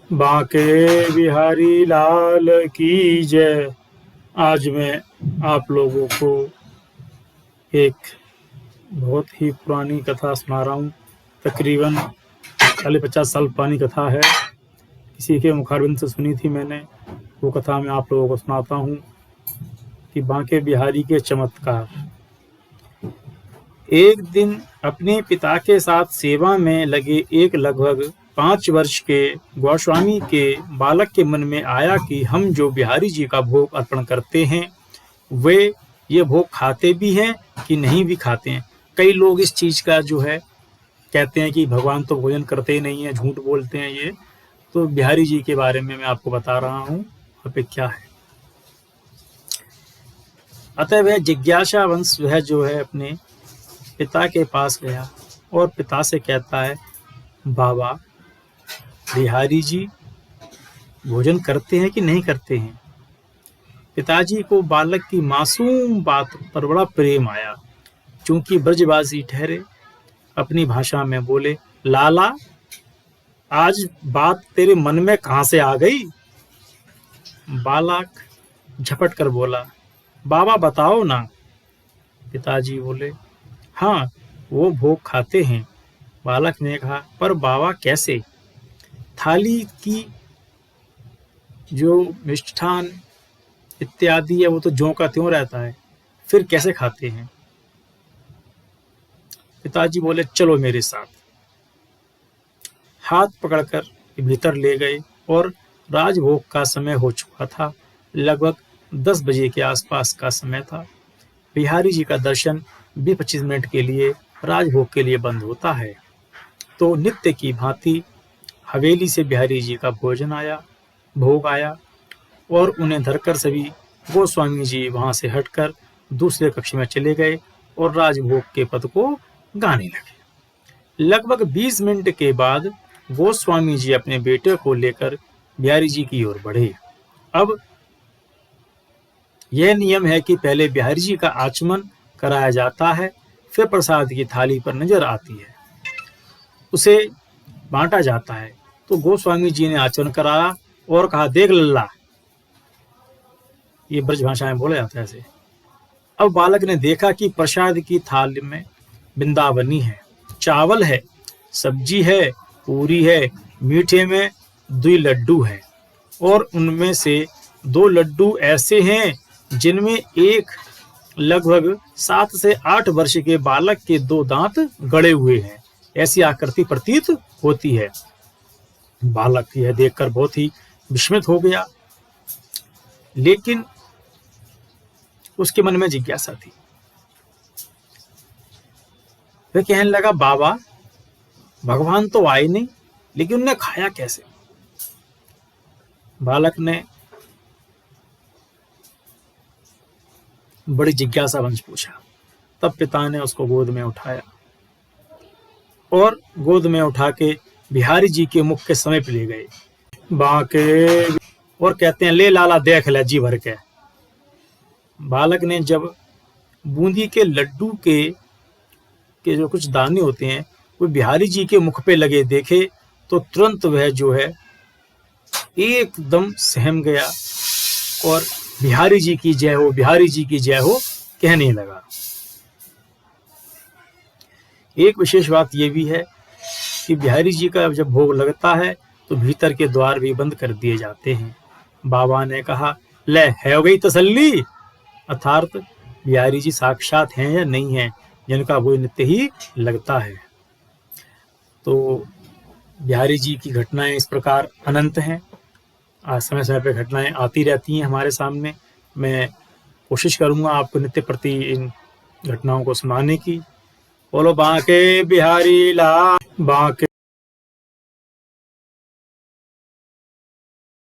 बांके बिहारी लाल की जय। आज मैं आप लोगों को एक बहुत ही पुरानी कथा सुना रहा हूँ। तकरीबन 40-50 साल पुरानी कथा है। किसी के मुखारबिंद से सुनी थी मैंने। वो कथा मैं आप लोगों को सुनाता हूँ कि बांके बिहारी के चमत्कार। एक दिन अपने पिता के साथ सेवा में लगे एक लगभग 5 वर्ष के गोस्वामी के बालक के मन में आया कि हम जो बिहारी जी का भोग अर्पण करते हैं वे ये भोग खाते भी हैं कि नहीं भी खाते हैं। कई लोग इस चीज़ का जो है कहते हैं कि भगवान तो भोजन करते ही नहीं है, झूठ बोलते हैं। ये तो बिहारी जी के बारे में मैं आपको बता रहा हूँ अब क्या है। अतः वह जिज्ञासा वंश वह जो है अपने पिता के पास गया और पिता से कहता है, बाबा बिहारी जी भोजन करते हैं कि नहीं करते हैं। पिताजी को बालक की मासूम बात पर बड़ा प्रेम आया। चूंकि ब्रजवासी ठहरे, अपनी भाषा में बोले, लाला आज बात तेरे मन में कहां से आ गई। बालक झपट कर बोला, बाबा बताओ ना। पिताजी बोले, हाँ वो भोग खाते हैं। बालक ने कहा, पर बाबा कैसे। थाली की जो मिष्ठान इत्यादि है वो तो ज्यों का त्यों रहता है, फिर कैसे खाते हैं। पिताजी बोले, चलो मेरे साथ। हाथ पकड़कर भीतर ले गए और राजभोग का समय हो चुका था। लगभग 10 बजे के आसपास का समय था। बिहारी जी का दर्शन 20-25 मिनट के लिए राजभोग के लिए बंद होता है। तो नित्य की भांति हवेली से बिहारी जी का भोग आया और उन्हें धरकर सभी गोस्वामी जी वहां से हटकर दूसरे कक्ष में चले गए और राजभोग के पद को गाने लगे। लगभग 20 मिनट के बाद गोस्वामी जी अपने बेटे को लेकर बिहारी जी की ओर बढ़े। अब यह नियम है कि पहले बिहारी जी का आचमन कराया जाता है, फिर प्रसाद की थाली पर नजर आती है, उसे बांटा जाता है। तो गोस्वामी जी ने आचमन कराया और कहा, देख लल्ला, ये ब्रज भाषा में बोला जाता है ऐसे। अब बालक ने देखा कि प्रसाद की थाली में बिंदावनी है, चावल है, सब्जी है, पूरी है, मीठे में 2 लड्डू है और उनमें से 2 लड्डू ऐसे हैं जिनमें एक लगभग 7 से 8 वर्ष के बालक के 2 दांत गड़े हुए हैं, ऐसी आकृति प्रतीत होती है। बालक यह देखकर बहुत ही विस्मित हो गया, लेकिन उसके मन में जिज्ञासा थी। वह कहने लगा, बाबा भगवान तो आए नहीं, लेकिन उन्हें खाया कैसे। बालक ने बड़ी जिज्ञासा वंश पूछा। तब पिता ने उसको गोद में उठाया और गोद में उठा के बिहारी जी के मुख के समीप ले गए। बांके और कहते हैं, ले लाला देख ले जी भर के। बालक ने जब बूंदी के लड्डू के जो कुछ दाने होते हैं वो बिहारी जी के मुख पे लगे देखे तो तुरंत वह जो है एकदम सहम गया और बिहारी जी की जय हो, बिहारी जी की जय हो कहने लगा। एक विशेष बात यह भी है कि बिहारी जी का जब भोग लगता है तो भीतर के द्वार भी बंद कर दिए जाते हैं। बाबा ने कहा, ले है हो गई तसल्ली, अर्थात बिहारी जी साक्षात हैं या नहीं है, जिनका भोग नित्य ही लगता है। तो बिहारी जी की घटनाएं इस प्रकार अनंत हैं। समय समय पर घटनाएं आती रहती हैं हमारे सामने। मैं कोशिश करूंगा आपको नित्य प्रति इन घटनाओं को सुनाने की। बोलो बांके बिहारी लाल। बांके